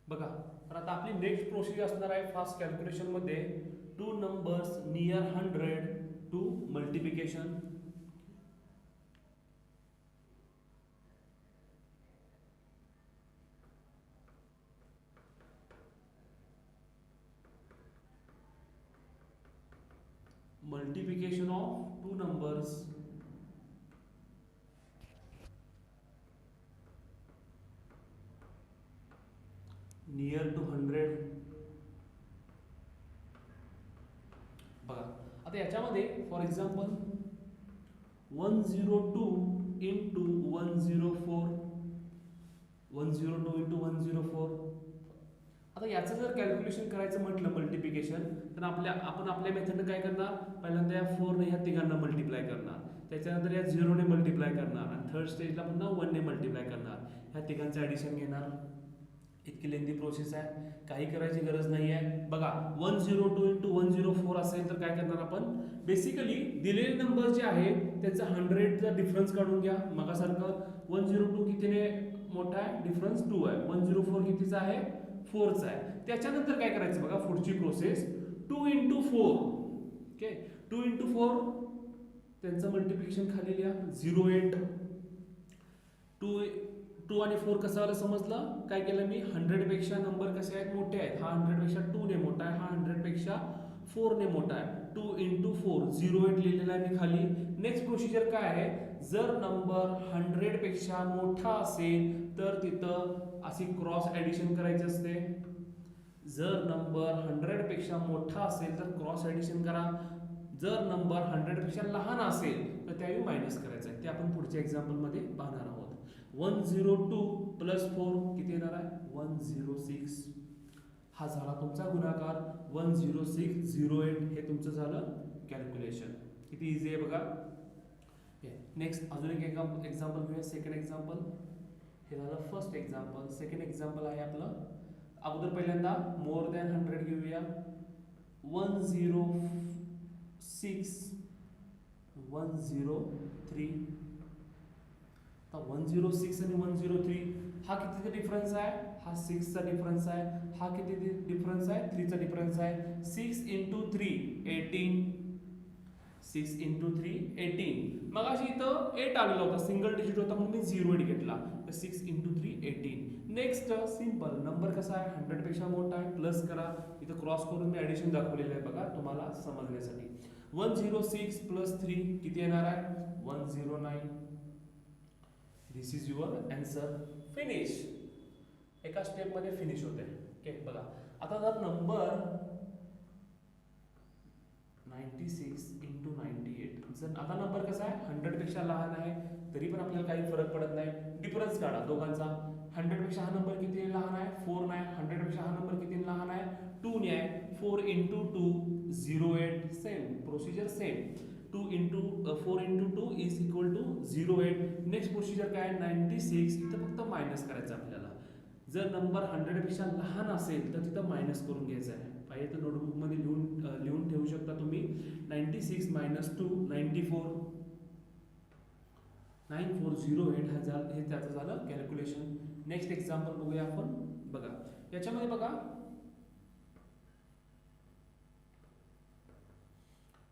बघा, तर आता आपली नेक्स्ट प्रोसिजर असणार आहे फास्ट कॅल्क्युलेशन मध्ये two numbers near 100 two multiplication. Multiplication of two numbers near to 100. बघा, आता याच्यामध्ये फॉर एक्झाम्पल 102 इंटू 104, 102 इंटू 104. आता याचं जर कॅल्क्युलेशन करायचं म्हटलं मल्टिप्लिकेशन, तर आपण आपल्या मेथडने काय करणार, पहिल्यांदा या 4 ने ह्या तिघांना मल्टिप्लाय करणार, त्याच्यानंतर या 0 ने मल्टिप्लाय करणार आणि थर्ड स्टेजला पुन्हा 1 ने मल्टिप्लाय करणार. ह्या तिघांचं ॲडिशन घेणार. इतकी लेंदी प्रोसेस आहे, काही करायची गरज नाही आहे. बघा, 102 इंटू 104 असेल तर काय करणार आपण, बेसिकली दिलेले नंबर जे आहे त्याचा 100चा डिफरन्स काढून घ्या. मगासारखं 102 कितीने मोठा आहे, डिफरन्स 2 आहे. 104 कितीचा आहे, 4चा आहे. त्याच्यानंतर काय करायचं बघा, पुढची प्रोसेस 2 इंटू 4. ओके, 2 इंटू 4 त्यांचं मल्टिप्लिकेशन खाली लिहा, 08. 2 आणि 4 कसं आलं समजलं, काय केलं मी, 100 पेक्षा नंबर कसे आहेत, मोठे आहेत. हा 100 पेक्षा 2 ने मोठा आहे, हा 100 पेक्षा 4 ने मोठा आहे. 2 इंटू 4 08 लिहिलेला आहे मी खाली. नेक्स्ट प्रोसिजर काय आहे, जर नंबर 100 पेक्षा मोठा असेल तर तिथं अशी क्रॉस ऍडिशन करायची असते. जर नंबर 100 पेक्षा मोठा असेल तर क्रॉस ऍडिशन करा. जर नंबर 100 पेक्षा लहान असेल तर त्यावेळी मायनस करायचं आहे. ते आपण पुढच्या एक्झाम्पल मध्ये पाहणार आहोत. 102 प्लस 4 किती येणार आहे, 106. हा झाला तुमचा गुणाकार. 10608 हे तुमचं झालं कॅल्क्युलेशन. किती इझी आहे बघा. नेक्स्ट अजून एक एक्झाम्पल घेऊया. सेकंड एक्झाम्पल, हे झालं फर्स्ट एक्झाम्पल. सेकंड एक्झाम्पल आहे आपलं, अगोदर पहिल्यांदा मोर दॅन 100 घेऊया. 106 103. आता 106 आणि 103 हा कितीचा डिफरन्स आहे, हा 6 चा डिफरन्स आहे. हा किती डिफरन्स आहे, 3 चा डिफरन्स आहे. 6 इंटू 3 18. 6 इंटू 3 18. मग अशी इथं 8 आलेला होता, सिंगल डिजिट होता म्हणून मी 08 घेतला. तर 6 इंटू 3 18. नेक्स्ट सिंपल नंबर कसा आहे, 100 पेक्षा मोठा आहे, प्लस करा. इथं क्रॉस करून मी ऍडिशन दाखवलेलं आहे बघा तुम्हाला समजण्यासाठी. 106 प्लस 3 किती येणार आहे, 109. दिस इज युअर आन्सर. फिनिश. एका स्टेप मध्ये फिनिश होते. ओके, बघा आता जर नंबर 96 इंटू 98, जर आता नंबर कसा आहे 100 पेक्षा लहान आहे तरी पण आपल्याला काही फरक पडत नाही. डिफरन्स काढा दोघांचा. 100 पेक्षा हा नंबर किती लहान आहे, 4 नाही. 100 पेक्षा हा नंबर किती लहान आहे, 2 ने आहे. 4 into 2 08. Same procedure same. 2 into 4 into 2 is equal to 08. Next procedure काय, 96. इथं फक्त मायनस करायचं आपल्याला. जर नंबर 100 पेक्षा लहान असेल तर तिथं मायनस करून घ्यायचं आहे. पाहिजे तर नोटबुक मध्ये लिहून ठेवू शकता तुम्ही. 96 मायनस 2 94. 9408 हे त्याचं झालं कॅल्क्युलेशन. नेक्स्ट एक्झाम्पल बघूया आपण. बघा याच्यामध्ये बघा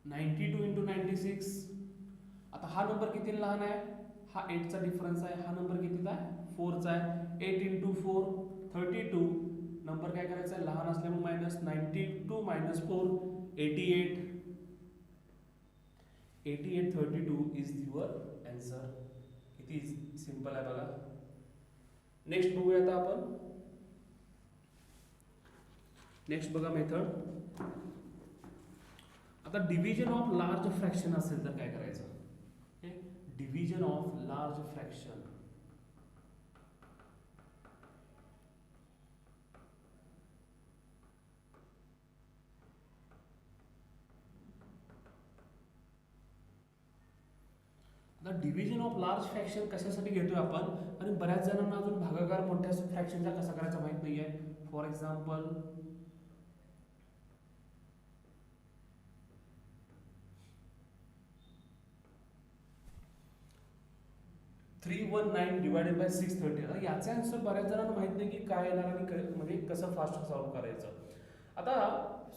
92 इंटू 96. आता हा नंबर किती लहान आहे, हा 8 चा डिफरन्स आहे. हा नंबर कितीचा आहे, 4 चा आहे. 8 इंटू 4 32. नंबर काय करायचा आहे, लहान असल्यामुळे minus. 92 minus 4 88. 88 32 is your answer. किती सिंपल आहे बघा. नेक्स्ट बघूया आता आपण. नेक्स्ट बघा मेथड. आता डिव्हिजन ऑफ लार्ज फ्रॅक्शन असेल तर काय करायचं, डिव्हिजन ऑफ लार्ज फ्रॅक्शन. आता डिव्हिजन ऑफ लार्ज फ्रॅक्शन कशासाठी घेतोय आपण, आणि बऱ्याच जणांना अजून भागाकार मोठ्या फ्रॅक्शनचा कसा करायचा माहित नाहीये. For example 319 divided by 630. आता याचा आन्सर बऱ्याच जणांना माहित नाही की काय येणार आणि म्हणजे कसं फास्ट सॉल्व्ह करायचं. आता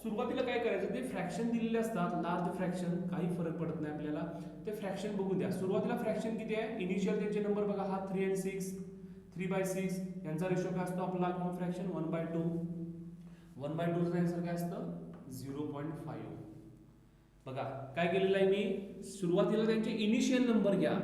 सुरुवातीला काय करायचं, ते फ्रॅक्शन दिलेले असतात, लार्ज फ्रॅक्शन, काही फरक पडत नाही आपल्याला. ते फ्रॅक्शन बघू द्या. सुरुवातीला फ्रॅक्शन किती आहे, इनिशियल त्यांचे नंबर बघा, हा 3 आणि 6, 3/6 यांचा रेशो काय असतो आपला कॉमन फ्रॅक्शन 1/2. 1/2 चा आन्सर काय असतं 0.5. बघा काय केलेलं आहे मी, सुरुवातीला त्यांचे इनिशियल नंबर घ्या.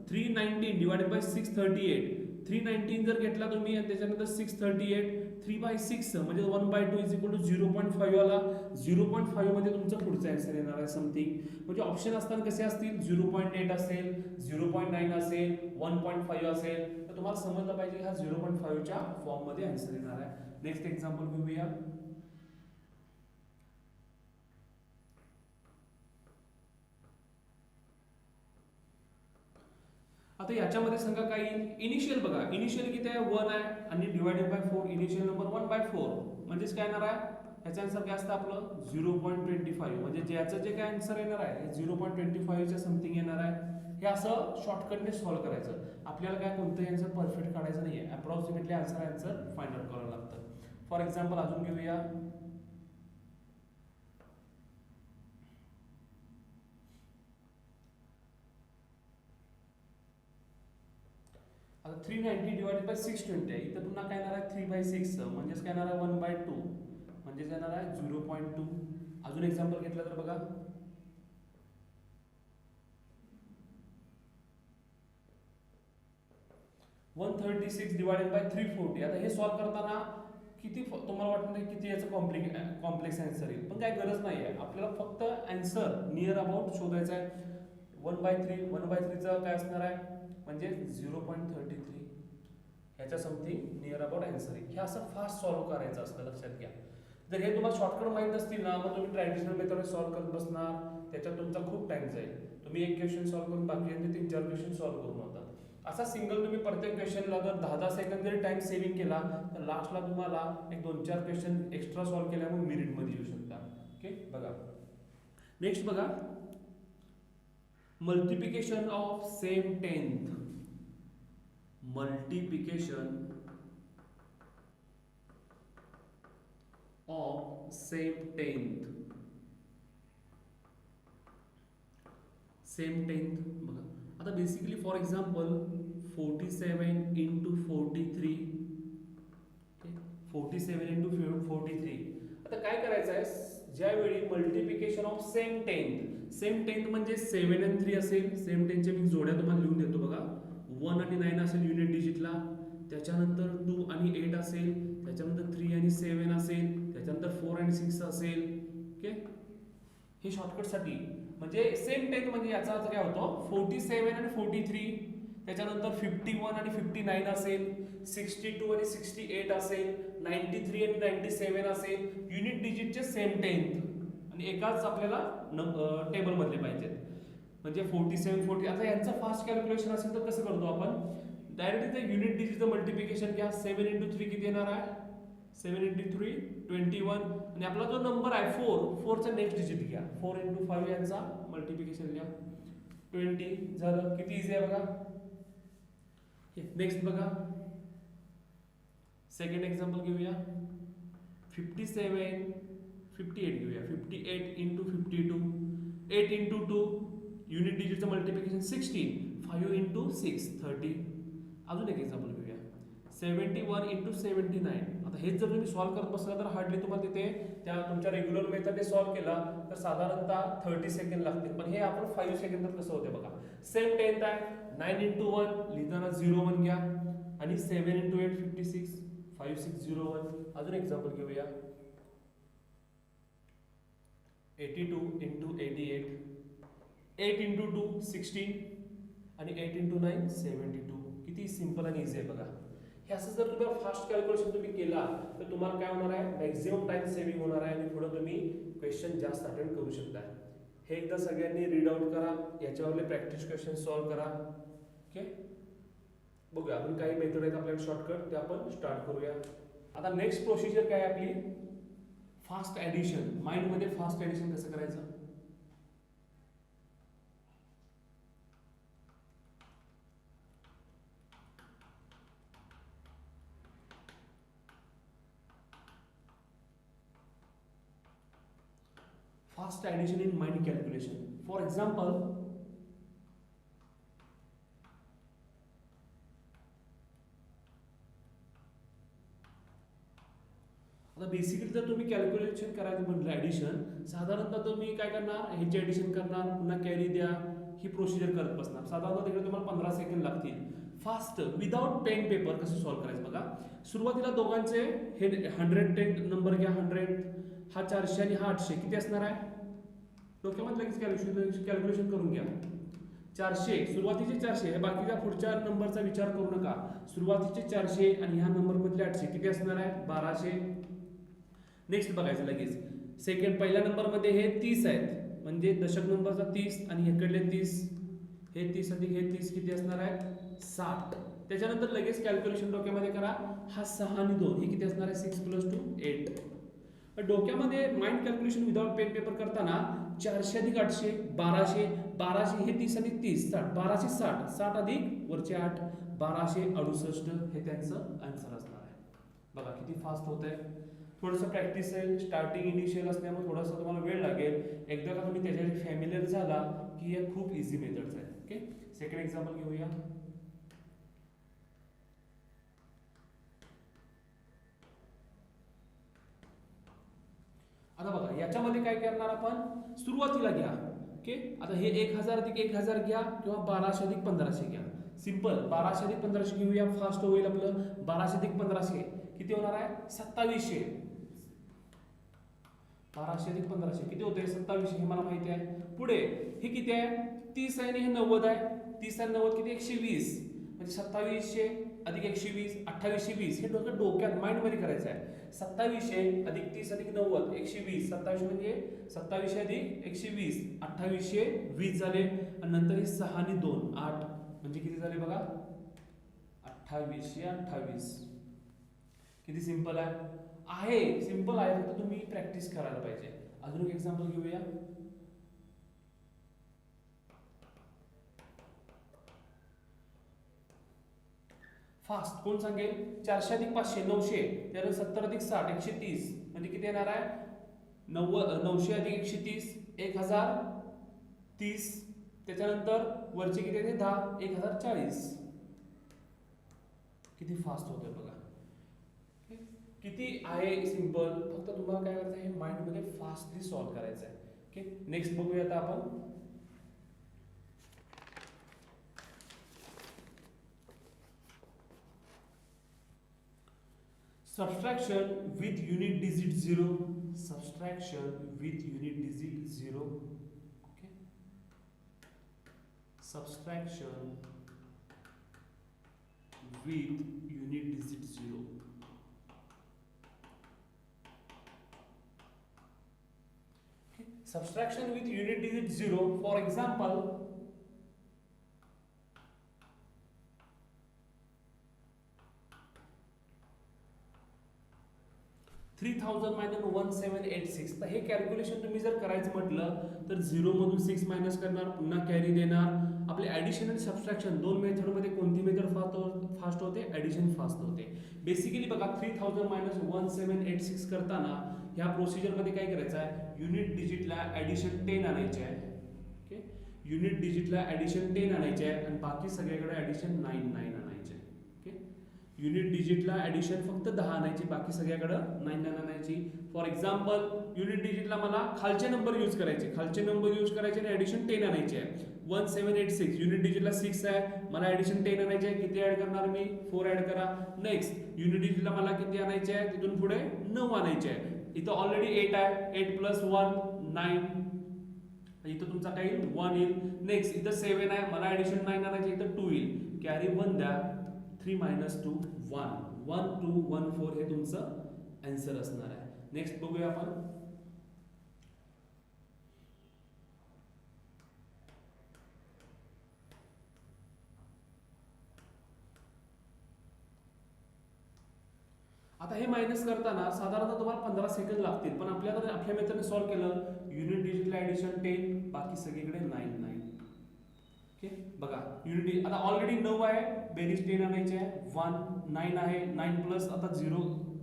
319 डिवायडेड बाय 638. 319 जर घेतला तुम्ही आणि त्याच्यानंतर 638, 3/6 म्हणजे 1/2 इज इक्वल टू 0.5 आला. 0.5 मध्ये तुमचा पुढचा आन्सर येणार आहे समथिंग. म्हणजे ऑप्शन असताना कसे असतील, 0.8 असेल, 0.9 असेल, 1.5 असेल. तर तुम्हाला समजलं पाहिजे हा 0.5 च्या फॉर्म मध्ये आन्सर येणार आहे. नेक्स्ट एक्झाम्पल घेऊया. आता याच्यामध्ये सांगा काय येईल, इनिशियल बघा, इनिशियल किती आहे 1 आहे आणि डिवायडेड बाय 4, इनिशियल नंबर 1/4 म्हणजेच काय येणार आहे, याचा आन्सर काय असतं आपलं 0.25. म्हणजे ज्याचं जे काय आन्सर येणार आहे 0.25 च्या समथिंग येणार आहे. हे असं शॉर्टकटने सॉल्व्ह करायचं. आपल्याला काय कोणतंही आन्सर परफेक्ट काढायचं नाहीये, अप्रॉक्सिमेटली आन्सर फाइंड आउट करावं लागतं. फॉर एक्झाम्पल अजून घेऊया. आता 390 डिवायडेड बाय 620 आहे. इथं पुन्हा काय येणार आहे 3/6 म्हणजेच काय येणार आहे 1/2 म्हणजेच येणार आहे 0.2. अजून एक्झाम्पल घेतलं तर बघा, वन 136 डिवायडेड बाय 340. आता हे सॉल्व्ह करताना किती तुम्हाला वाटत नाही किती याचं कॉम्प्लेक्स आन्सर येईल, पण काय गरज नाही आहे. आपल्याला फक्त आन्सर नियर अबाउट शोधायचा आहे. 1/3 चा काय असणार आहे म्हणजे 0.33. ह्याच्या समथिंग नियर अबाउट आन्सर आहे. हे असं फास्ट सॉल्व्ह करायचं असतं, लक्षात घ्या. जर हे तुम्हाला शॉर्टकट माहित असतील ना, मग तुम्ही ट्रॅडिशनल मेथड सॉल्व्ह करत बसणार, त्याच्यात तुमचा खूप टाइम जाईल. तुम्ही एक क्वेश्चन सॉल्व्ह करून बाकी 3-4 क्वेश्चन सॉल्व्ह करून होतात. असा सिंगल तुम्ही प्रत्येक क्वेश्चनला जर 10-10 सेकंद जरी टाइम सेव्हिंग केला तर लास्टला तुम्हाला एक 2-4 क्वेश्चन एक्स्ट्रा सॉल्व्ह केल्यामुळे मेरिट मध्ये येऊ शकता. ओके बघा, नेक्स्ट बघा, multiplication of same tenth. Multiplication of same tenth. Same tenth बघा, आता basically for example 47 into 43, 47 into 43. आता काय करायचं आहे, ज्यावेळी मल्टिप्लिकेशन ऑफ सेम टेन्थ म्हणजे 7 आणि 3 असेल, सेम टेन्थच्या मी जोड्या तुम्हाला लिहून देतो बघा. 1 आणि 9 असेल युनिट डिजिटला, त्याच्यानंतर 2 आणि 8 असेल, त्याच्यानंतर 3 आणि 7 असेल, त्याच्यानंतर 4 आणि 6 असेल. ओके, हे शॉर्टकटसाठी. म्हणजे सेम टेन्थ म्हणजे याचा अर्थ काय होतो, 47 आणि 43, त्याच्यानंतर 51 आणि 59 असेल, 62 आणि 68 असेल, 93 आणि 97 असेल, युनिट डिजिटचे सेम टेन्थ आणि एकाच आपल्याला टेबल मधले पाहिजेत. म्हणजे 47, 40. आता यांचं फास्ट कॅल्क्युलेशन असेल तर कसं करतो आपण, डायरेक्ट इथे युनिट डिजिटचं मल्टिप्लिकेशन घ्या. 7 इंटू 3 किती येणार आहे, 7 इंटू 3 21. आणि आपला जो नंबर आहे 4 चा नेक्स्ट डिजिट घ्या. 4 इंटू 5 यांचा मल्टिप्लिकेशन घ्या, 20 झालं. किती इझी आहे बघा. नेक्स्ट बघा, सेकंड एक्झाम्पल घेऊया. 57, 58 घेऊया. 58 इंटू 52, 8 इंटू 2, युनिट डिजिटचं मल्टिप्लिकेशन 16, 5 इंटू 6 30. अजून एक एक्झाम्पल घेऊया. 71 इंटू 79. आता हेच जर तुम्ही सॉल्व्ह करत बसला तर हार्डली तुम्हाला तिथे त्या तुमच्या रेग्युलर मेथडने सॉल्व्ह केला तर साधारणतः 30 सेकंड लागतील, पण हे आपण 5 सेकंदात कसं होते बघा. सेम टेन्थ आहे, 9 इंटू 1 लिहिताना 01 घ्या आणि 7 इंटू 8 56, 5601. अजून एक्झाम्पल घेऊया. 82 इंटू 88, 8 इंटू 2 16 आणि 8 इंटू 9 72. किती सिंपल आणि इझी आहे बघा. हे असं जर तुम्ही फास्ट कॅल्क्युलेशन तुम्ही केला तर तुम्हाला काय होणार आहे, मॅक्झिमम टाइम सेव्हिंग होणार आहे आणि पुढे तुम्ही क्वेश्चन जास्त अटेंड करू शकता. हे एकदा सगळ्यांनी रीड आउट करा, याच्यावरले प्रॅक्टिस क्वेश्चन सॉल्व्ह करा. ओके, बघूया अजून काही मेथड आहेत आपल्याला शॉर्टकट, ते आपण स्टार्ट करूया. आता नेक्स्ट प्रोसिजर काय आहे आपली, फास्ट ऍडिशन. माइंड मध्ये फास्ट ऍडिशन कसं करायचं. fast addition in mind calculation. For example, आता बेसिकली जर तुम्ही कॅल्क्युलेशन करायचं म्हटलं ॲडिशन, साधारणतः तुम्ही काय करणार, ह्याची ॲडिशन करणार, पुन्हा कॅरी द्या, ही प्रोसिजर करत बसणार. साधारणतः तिकडे तुम्हाला 15 सेकंड लागतील. फास्ट विदाउट पेन पेपर कसं सॉल्व्ह करायचं बघा. सुरुवातीला दोघांचे हे 110 नंबर घ्या, 100 हा 400 आणि हा 800 किती असणार आहे, डोक्यामध्ये लगेच कॅल्क्युलेशन करून घ्या. 400 सुरुवातीचे 400, हे बाकीच्या पुढच्या नंबरचा विचार करू नका. सुरुवातीचे 400 आणि ह्या नंबर मधले 800 किती असणार आहे, 1200. नेक्स्ट बघायचं लगेच. सेकंड पहिल्या नंबर मध्ये हे 30 आहेत, म्हणजे दशक नंबरचा 30 आणि इकडले 30, हे 30 अधिक हे 30 किती असणार आहे, 60. त्याच्यानंतर लगेच कॅल्क्युलेशन डोक्यामध्ये करा. हा 6 आणि 2 हे किती असणार आहे, 6 + 2 8. डोक्यामध्ये mind calculation without pen paper करताना 400 अधिक 800 1200, 1200 हे 30 अधिक 30 60, 1260, 60 अधिक वरचे 8 1268 हे त्यांचं आन्सर असणार आहे. बघा किती फास्ट होत आहे. थोडंसं प्रॅक्टिस आहे, स्टार्टिंग इनिशियल असल्यामुळे थोडासा तुम्हाला वेळ लागेल. एकदा का तुम्ही त्याच्याशी फॅमिलियर झाला की हे खूप इझी मेथड्स आहेत. ओके, सेकंड एक्झाम्पल घेऊया. आता बघा याच्यामध्ये काय करणार आपण, सुरुवातीला घ्या. ओके, आता हे 1000 अधिक 1000 घ्या किंवा 1200 अधिक 1500 घ्या. सिंपल 1200 अधिक 1500 घेऊया, फास्ट होईल आपलं. 1200 अधिक 1500 किती होणार आहे, 2700. 1200 अधिक 1500 किती होते, 2700 हे मला माहिती आहे. पुढे हे किती आहे, 30 आहे आणि हे 90 आहे. 30 आणि 90 किती, 120. म्हणजे 2700 अधिक 120 2820. हे डोक्यात माइंड मध्ये करायचं आहे. 2700 अधिक 30 अधिक 90 120. 27 म्हणजे 2700 अधिक 120 2820 झाले. आणि नंतर हे 6 आणि 2 8 म्हणजे किती झाले बघा, 2828. किती सिंपल आहे, सिंपल आहे, फक्त तुम्ही प्रॅक्टिस करायला पाहिजे. अजून एक एक्झाम्पल घेऊया. फास्ट कोण सांगेल, 400 अधिक 500 900, त्यानंतर 70 अधिक 60 130 म्हणजे किती येणार आहे, 900 अधिक 130 1030. त्याच्यानंतर वरचे किती आहे, 10 1040. किती फास्ट होतोय बघा. किती आहे सिंपल, फक्त तुम्हाला काय करायचं आहे, माइंड मध्ये फास्टली सॉल्व्ह करायचं आहे. ओके, नेक्स्ट बघूया आता आपण. Subtraction with unit digit 0. Subtraction with unit digit 0. Okay. Subtraction with unit digit 0. Okay. Subtraction with unit digit 0. For example, 3000 minus 1786. तर हे कॅल्क्युलेशन तुम्ही जर करायचं म्हटलं तर 0 मधून 6 मायनस करणार, पुन्हा कॅरी देणार. आपले ॲडिशन आणि सबट्रॅक्शन दोन मेथडमध्ये कोणती मेथड फास्ट होते, ॲडिशन फास्ट होते. बेसिकली बघा 3000 मायनस 1786 करताना ह्या प्रोसिजरमध्ये काय करायचं आहे, युनिट डिजिटला ॲडिशन 10 आणायचे आहे. ओके, युनिट डिजिटला ॲडिशन 10 आणायचे आहे आणि बाकी सगळ्याकडे ॲडिशन 9 आणायचे. युनिट डिजिटला ॲडिशन फक्त 10 आणायची, बाकी सगळ्याकडं 9 आणायची. फॉर एक्झाम्पल युनिट डिजिटला मला खालचे नंबर यूज करायचे, आणि ॲडिशन 10 आणायचे आहे. 1786 युनिट डिजिटला 6 आहे, मला ॲडिशन 10 आणायचे आहे. किती ॲड करणार मी, 4 ॲड करा. नेक्स्ट युनिट डिजिटला मला किती आणायचे आहे, तिथून पुढे 9 आणायचे आहे. इथं ऑलरेडी 8 आहे, 8 + 1 9. इथं तुमचा काय येईल, 1 येईल. नेक्स्ट इथं 7 आहे, मला ॲडिशन 9 आणायचे, इथं 2 येईल. कॅरी 1 द्या, 3 - 2 1 1 2 1 4 हे तुमचं आन्सर असणार आहे. नेक्स्ट बघूया आपण. आता हे मायनस करताना साधारणतः तुम्हाला 15 सेकंद लागतील, पण आपल्या मेथडने सॉल्व्ह केलं. युनिट डिजिटल ॲडिशन 10, बाकी सगळीकडे 9. ओके, बघा युनिट आता ऑलरेडी 9 आहे, बेरीज 10 आणायची आहे. 1 9 आहे, 9 प्लस आता 0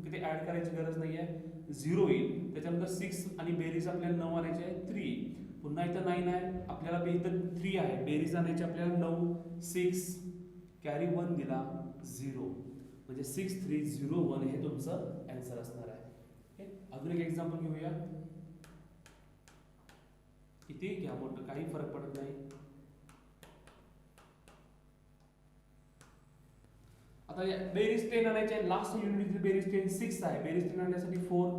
किती ऍड करायची गरज नाही आहे, 0 येईल. त्याच्यानंतर 6 आणि बेरीज आपल्याला 9 आणायची आहे 3. पुन्हा इथं 9 आहे, आपल्याला इथं 3 आहे, बेरीज आणायची आपल्याला 9, 6 कॅरी 1 दिला 0, म्हणजे 6301 हे तुमचं आन्सर असणार आहे. अजून एक एक्झाम्पल घेऊया. किती घ्या मोठं काही फरक पडत नाही. आता बेरीज 10 आणायची आहे, लास्ट युनिट बेरीज 10 6 आहे, बेरीज 10 आणण्यासाठी 4,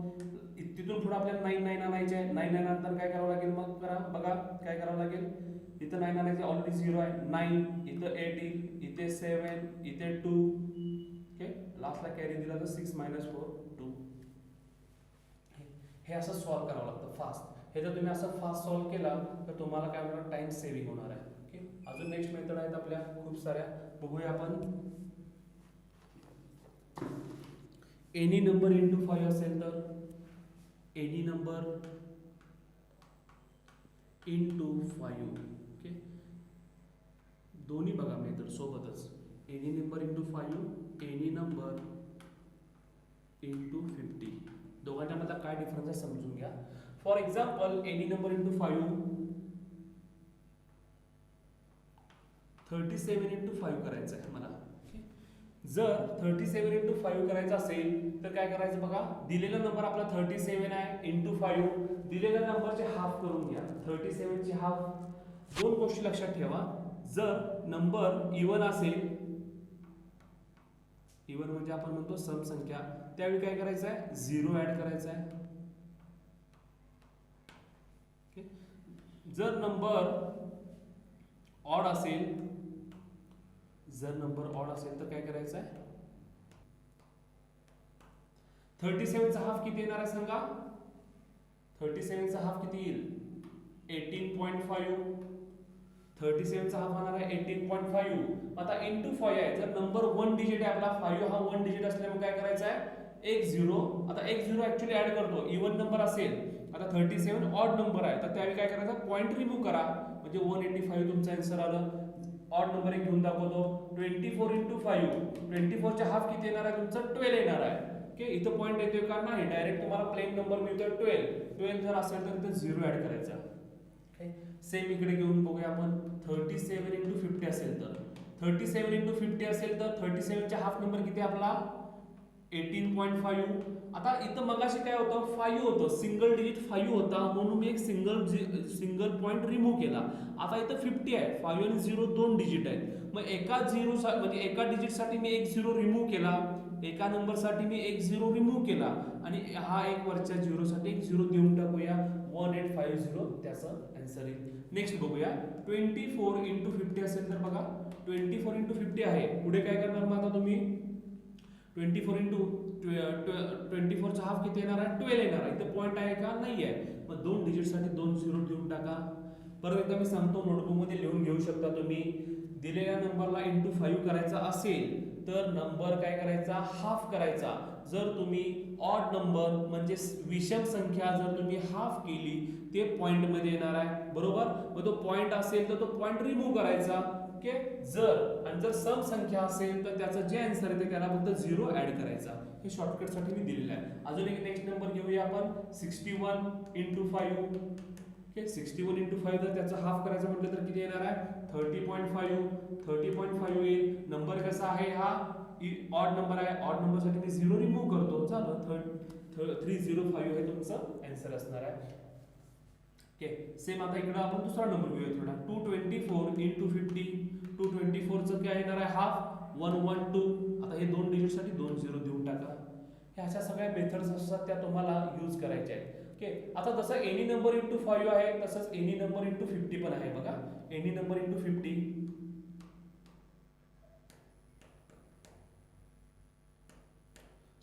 तिथून पुढे आपल्याला 9 आणायचे आहे. 9 नंतर काय करावं लागेल, मग करा बघा काय करावं लागेल. इथं 9 आणायचे, ऑलरेडी 0 आहे, 9 इथं 8 येईल, इथे 7, इथे 2, ओके. लास्टला कॅरी दिला तर 6 - 4 2. हे असं सॉल्व्ह करावं लागतं फास्ट. हे जर तुम्ही असं फास्ट सॉल्व्ह केला तर तुम्हाला काय होणार, टाइम सेव्हिंग होणार आहे. ओके. अजून नेक्स्ट मेथड आहेत आपल्या खूप साऱ्या, बघूया आपण. एनी नंबर इंटू 5 असेल तर एनी नंबर इंटू 5, ओके. दोन्ही बघा मेथड सोबतच, any number into 5, any number into 50. दोघांच्या मध्ये काय डिफरन्स आहे समजून घ्या. For example any number into 5 37 into 5 करायचं आहे मला. जर 37 इंटू 5 करायचं असेल तर काय करायचं बघा, दिलेला नंबर आपला 37 आहे, इंटू 5 दिलेल्या नंबरचे हाफ करून घ्या. 37 चे हाफ, दोन गोष्टी लक्षात ठेवा. जर नंबर इवन असेल, इवन म्हणजे आपण म्हणतो सम संख्या, त्यावेळी काय करायचं आहे, 0 ऍड करायचा आहे. जर नंबर ऑड असेल, जर नंबर ऑड असेल तर काय करायचं आहे, 37 चा हाफ किती येणार आहे सांगा. 37 चा हाफ किती येईल, 18.5. 37 चा हाफ होणार आहे 18.5. आता इंटू 5 आहे, जर नंबर 1 डिजिट आहे आपला, 5 हा 1 डिजिट असल्यामुळे काय करायचं आहे, एक 0. आता एक 0 ऍक्च्युअली ऍड करतो, इवन नंबर असेल. आता 37 ऑड नंबर आहे, तर त्यावेळी काय करायचं, पॉइंट रिमूव्ह करा, म्हणजे 185 तुमचा आन्सर आलं. ऑड नंबर एक घेऊन दाखवतो, 24 इंटू 5, 24 चा हाफ किती येणार आहे तुमचा, 12 येणार आहे. ओके. इथं पॉइंट येतोय का, नाही, डायरेक्ट तुम्हाला प्लेन नंबर मिळतोय 12 जर असेल तर इथं 0 ऍड करायचा. ओके. सेम इकडे घेऊन बघूया आपण. 37 इंटू 50 असेल तर, 37 इंटू 50 असेल तर 37 चा हाफ नंबर किती आपला, 18.5. आता इथं मगाशी काय होतं, 5 होतं, सिंगल डिजिट 5 होता, म्हणून मी एक सिंगल पॉइंट रिमूव्ह केला. आता इथं 50 आहे, 5 आणि 0 दोन डिजिट आहेत, मग एका 0 म्हणजे एका डिजिट साठी मी एक 0 रिमूव्ह केला, एका नंबर साठी मी एक 0 रिमूव्ह केला, आणि हा एक वरच्या 0 साठी एक 0 देऊन टाकूया, 1850 त्याचं आन्सर येईल. नेक्स्ट बघूया. 24 इंटू 50 असेल तर बघा, 24 इंटू 50 आहे, पुढे काय करणार मग आता तुम्ही, 24 इंटू 24 चा हाफ किती येणार आहे, 12 येणार आहे. इथे पॉइंट आहे का, नाही आहे, मग दोन डिजिट साठी दोन 0 देऊन टाका. परत एकदा मी सांगतो, नोटबुक मध्ये लिहून घेऊ शकता तुम्ही. दिलेल्या नंबरला इंटू 5 करायचा असेल तर नंबर काय करायचा, हाफ करायचा. जर तुम्ही ऑड नंबर म्हणजे विषम संख्या जर तुम्ही हाफ केली, ते पॉइंट मध्ये येणार आहे, बरोबर. मग तो पॉइंट असेल तर तो पॉइंट रिमूव्ह करायचा. ओके. जर सम संख्या असेल तर त्याचं जे आन्सर येते त्याला फक्त 0 ऍड करायचा. हे शॉर्टकट साठी मी दिलेलं आहे. अजून एक नेक्स्ट नंबर घेऊया आपण, 61 इंटू 5. ओके. 61 इंटू 5 जर त्याचं हाफ करायचं म्हटलं तर किती येणार आहे, 30.5. 30.5 येईल. नंबर कसा आहे, हा ऑड नंबर आहे, ऑड नंबर साठी मी 0 रिमूव्ह करतो, झालं. 305 हे तुमचं आन्सर असणार आहे. ओके. सेम आता इकडे आपण दुसरा नंबर घेऊया थोडा, 224 इंटू 50. 224 चं काय येणार आहे, हाफ 112. आता हे दोन डिजिट साठी दोन 0 देऊन टाका. हे अशा सगळ्या मेथड्स असतात, त्या तुम्हाला यूज करायच्या आहेत. ओके. आता जसं एनी नंबर इंटू 5 आहे, तसंच एनी नंबर इंटू 50 पण आहे बघा. Any number into 50,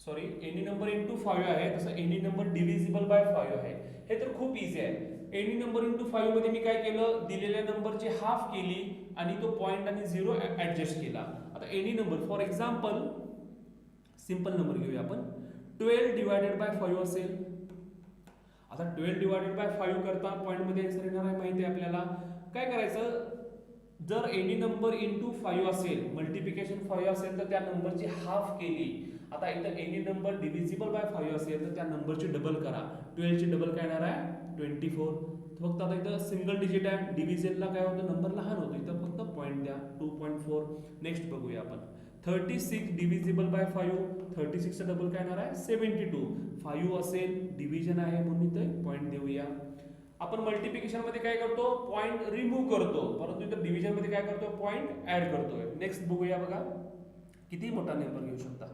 sorry, any number into 5 आहे, तसं एनी नंबर डिव्हिजिबल बाय 5 आहे. हे तर खूप इझी आहे. एनी नंबर इंटू 5 मध्ये मी काय केलं, दिलेल्या नंबरची हाफ केली आणि तो पॉइंट आणि 0 ऍडजस्ट केला. आता any number, for example simple number घेऊया आपण, 12 डिवायडेड बाय 5 असेल. आता 12 डिवायडेड बाय 5 करता पॉइंट मध्ये आन्सर येणार आहे, माहिती आहे आपल्याला. काय करायचं, जर एनी नंबर इंटू 5 असेल, मल्टिप्लिकेशन 5 असेल तर त्या नंबरची हाफ केली. आता इथं एनी नंबर डिव्हिजिबल बाय 5 असेल तर त्या नंबरची डबल करा. 12 ची डबल काय येणार आहे 24. फक्त आता इथं सिंगल डिजिट आहे, डिव्हिजनला काय होतं नंबर लहान होतो, इथं फक्त पॉईंट द्या 2.4. नेक्स्ट बघूया आपण 36 डिव्हिजिबल बाय 5. 36 चा डबल काय येणार आहे 72. 5 असेल डिव्हिजन आहे म्हणून इथे पॉईंट देऊया. आपण मल्टिप्लिकेशन मध्ये काय करतो पॉईंट रिमूव्ह करतो, परंतु इथं डिव्हिजन मध्ये काय करतो पॉईंट ऍड करतोय. नेक्स्ट बघूया बघा किती मोठा नंबर घेऊ शकता.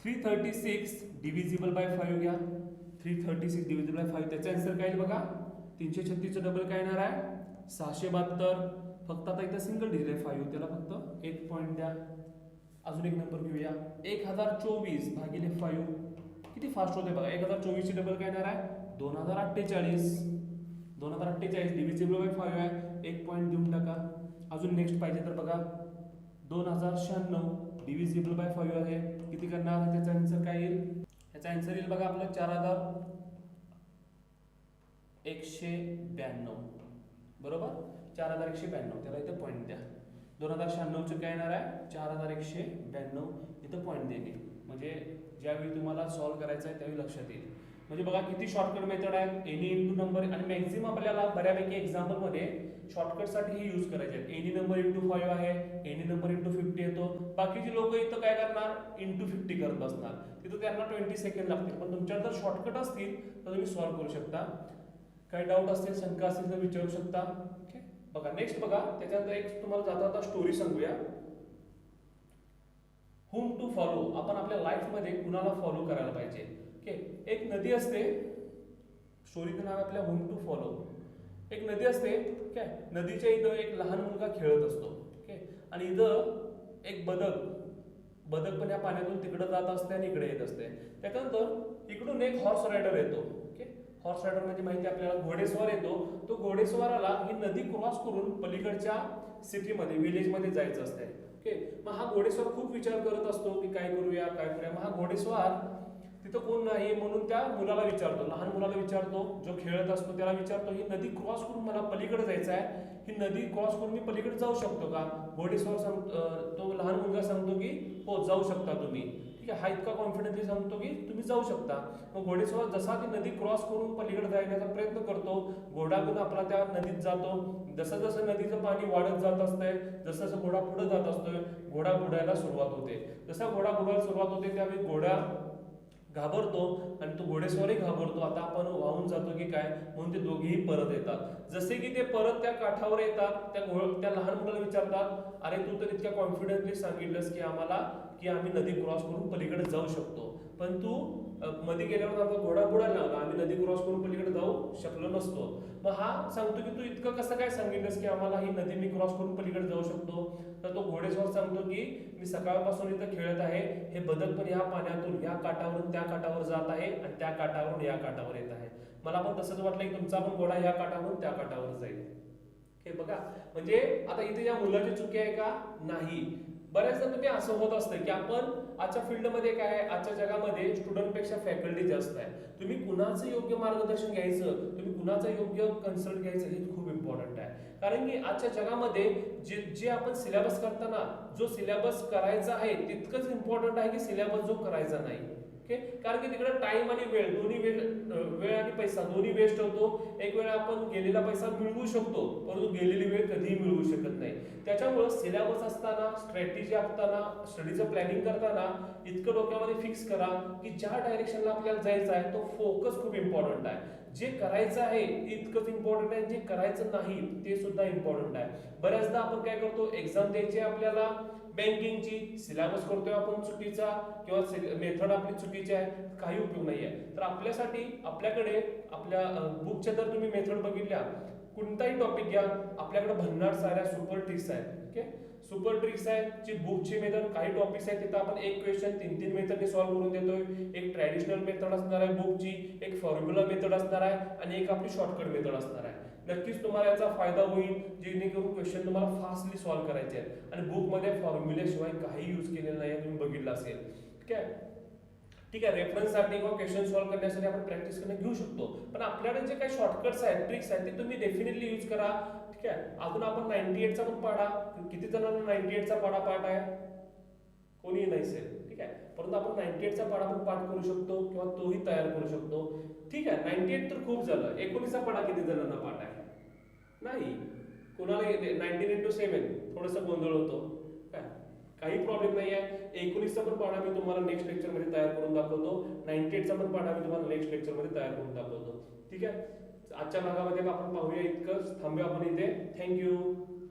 336 डिव्हिजिबल बाय 5 घ्या. 336 डिव्हिजिबल बाय 5 त्याचा आन्सर काय येईल बघा 336 चं डबल काय येणार आहे 672. फक्त आता इथं सिंगल डिजिट आहे 5, त्याला फक्त एक पॉईंट द्या. अजून एक नंबर घेऊया 1024 भागिले 5. किती फास्ट होते बघा. 1024 ची डबल काय येणार आहे 2048. 2048 डिव्हिजिबल बाय 5 आहे, एक पॉईंट देऊन टाका. अजून नेक्स्ट पाहिजे तर बघा 2096 डिव्हिजिबल बाय 5 आहे, किती करणार त्याचा आन्सर काय येईल. याचा आन्सर येईल बघा आपलं 4192 बरोबर 4192. त्याला इथे पॉईंट द्या. 2096 चे काय येणार आहे 4192, इथं पॉईंट देणे. म्हणजे ज्यावेळी तुम्हाला सॉल्व्ह करायचं आहे त्यावेळी लक्षात येईल. म्हणजे बघा किती शॉर्टकट मेथड आहे एनी इंटू नंबर, आणि मॅक्झिमम आपल्याला बऱ्यापैकी एक्झाम्पल मध्ये शॉर्टकट साठी हे यूज करायचे आहेत. एनी नंबर इंटू 5 आहे, एनी नंबर इंटू 50 येतो. बाकीची लोक इथं काय करणार इंटू 50 करत बसणार, तिथं त्यांना 20 सेकंड लागतील. पण तुमच्याकडे जर शॉर्टकट असतील तर तुम्ही सॉल्व्ह करू शकता. काही डाऊट असतील शंका असतील तर विचारू शकता. ओके बघा नेक्स्ट बघा त्याच्यानंतर एक तुम्हाला जाता जाता स्टोरी सांगूया. Whom to follow. आपण आपल्या लाईफ मध्ये कुणाला फॉलो करायला पाहिजे. ओके एक नदी असते, स्टोरीचं नाव आपल्या हुम टू फॉलो. एक नदी असते काय, नदीच्या इथं एक लहान मुलगा खेळत असतो. ओके आणि इथं एक बदक पण या पाण्यातून तिकडे जात असते आणि इकडे येत असते. त्याच्यानंतर इकडून एक हॉर्स रायडर येतो. ओके हॉर्स रायडर म्हणजे माहिती आपल्याला घोडेस्वार येतो. तो घोडेस्वाराला ही नदी क्रॉस करून पलीकडच्या सिटीमध्ये विलेजमध्ये जायचं असते. ओके मग हा घोडेस्वार खूप विचार करत असतो की काय करूया. मग हा घोडेस्वार तिथं कोण नाही म्हणून त्या मुलाला विचारतो, लहान मुलाला विचारतो, जो खेळत असतो त्याला विचारतो ही नदी क्रॉस करून मला पलीकडे जायचं आहे, ही नदी क्रॉस करून मी पलीकडे जाऊ शकतो का. घोडेस्वार तो लहान मुलगा सांगतो की हो जाऊ शकता तुम्ही. ठीक आहे हा इतका कॉन्फिडन्सली सांगतो की तुम्ही जाऊ शकता. मग घोडेस्वार जसा ती नदी क्रॉस करून पलीकडे जाण्याचा प्रयत्न करतो, घोडा घेऊन आपला त्या नदीत जातो. जसं जसं नदीचं पाणी वाढत जात असतंय, जसं जसं घोडा पुढे जात असतोय घोडा बुडायला सुरुवात होते. जसा घोडा बुडायला सुरुवात होते त्यावेळी घोडा घाबरतो आणि तो घोडेस्वारही घाबरतो. आता आपण वाहून जातो की काय म्हणून ते दोघेही परत येतात. जसे की ते परत त्या काठावर येतात त्या लहान मुलाला विचारतात अरे तू तर इतक्या कॉन्फिडन्सली सांगितलंस की आम्हाला की आम्ही नदी क्रॉस करून पलीकडे जाऊ शकतो, पण तू मध्ये गेल्यावर आमचा घोडा बुडायला लागला, आम्ही नदी क्रॉस करून पलीकडे जाऊ शकलो नसतो. मग हा सांगतो की तू इतकं कसं काय सांगितलंस की आम्हाला ही नदी मी क्रॉस करून पलीकडे जाऊ शकतो. तर तो घोडेस्वार सांगतो की मी सकाळपासून इथं खेळत आहे, हे बदक पण या पाण्यातून या काठावरून त्या काठावर जात आहे आणि त्या काठावरून या काठावर येत आहे. मला पण तसंच वाटलं की तुमचा पण घोडा या काठावरून त्या काठावर जाईल. हे बघा म्हणजे आता इथे या मुलाची चुकी आहे का नाही. बऱ्याचदा तुम्ही असं होत असतं की आपण आजच्या फील्डमध्ये काय आहे, आजच्या जगामध्ये स्टुडंटपेक्षा फॅकल्टी जास्त आहे. तुम्ही कुणाचं योग्य मार्गदर्शन घ्यायचं, तुम्ही कुणाचं योग्य कन्सल्ट घ्यायचं हे खूप इम्पॉर्टंट आहे. कारण की आजच्या जगामध्ये जे आपण सिलेबस करताना जो सिलेबस करायचा आहे तितकंच इम्पॉर्टंट आहे की सिलेबस जो करायचा नाही. ओके कारण की तिकडे टाइम आणि वेळ दोन्ही वेळ आणि पैसा दोन्ही वेस्ट होतो. एक वेळा आपण गेलेला पैसा मिळवू शकतो परंतु गेलेली वेळ कधीही मिळवू शकत नाही. त्याच्यामुळे सिलेबस असताना स्ट्रॅटेजी असताना स्टडीचं प्लॅनिंग करताना इतकं डोक्यामध्ये फिक्स करा की ज्या डायरेक्शनला आपल्याला जायचं आहे तो फोकस खूप इम्पॉर्टंट आहे. जे करायचं आहे इतकंच इम्पॉर्टंट आहे, जे करायचं नाही ते सुद्धा इम्पॉर्टंट आहे. बऱ्याचदा आपण काय करतो एक्झाम द्यायची आपल्याला बँकिंगची, सिलेबस करतोय आपण चुकीचा किंवा मेथड आपली चुकीची आहे, काही उपयोग नाही आहे. तर आपल्यासाठी आपल्याकडे आपल्या बुकच्या जर तुम्ही मेथड बघितल्या कोणताही टॉपिक घ्या आपल्याकडे भन्नाट साऱ्या सुपर ट्रिक्स आहेत. ओके सुपर ट्रिक्स आहे जी बुकची मेथड काही टॉपिक्स आहेत तिथं आपण एक क्वेश्चन 3 मेथडने सॉल्व्ह करून देतोय. एक ट्रॅडिशनल मेथड असणार आहे बुकची, एक फॉर्म्युला मेथड असणार आहे आणि एक आपली शॉर्टकट मेथड असणार आहे. नक्कीच तुम्हाला याचा फायदा होईल जेणेकरून क्वेश्चन तुम्हाला फास्टली सॉल्व्ह करायचे आहेत. आणि बुकमध्ये फॉर्म्युल्याशिवाय काही यूज केलेलं नाही तुम्ही बघितलं असेल. ठीक आहे रेफरन्ससाठी किंवा क्वेश्चन सॉल्व्ह करण्यासाठी आपण प्रॅक्टिस करून घेऊ शकतो. पण आपल्याकडे जे काही शॉर्टकट्स आहेत ट्रिक्स आहेत ते तुम्ही डेफिनेटली यूज करा. ठीक आहे अजून आपण 98 चा पण पाढा, किती जणांना 98 चा पाढा पाठ आहे, कोणी नाही सर. ठीक आहे परंतु आपण 98चा पाढा पण पाठ करू शकतो किंवा तोही तयार करू शकतो. ठीक आहे, 98 तर खूप झालं. 19चा पाढा किती जणांना पाठ आहे? नाही. कोणाला 19 × 7 थोडंसं गोंधळ होतो काय, काही प्रॉब्लेम नाही आहे. 19चा पण पाढा मी तुम्हाला नेक्स्ट लेक्चरमध्ये तयार करून दाखवतो. 98चा पण पाढा मी तुम्हाला नेक्स्ट लेक्चरमध्ये तयार करून दाखवतो. ठीक आहे, आजच्या भागामध्ये आपण पाहूया इतकंच. थांबूया आपण इथे. थँक्यू.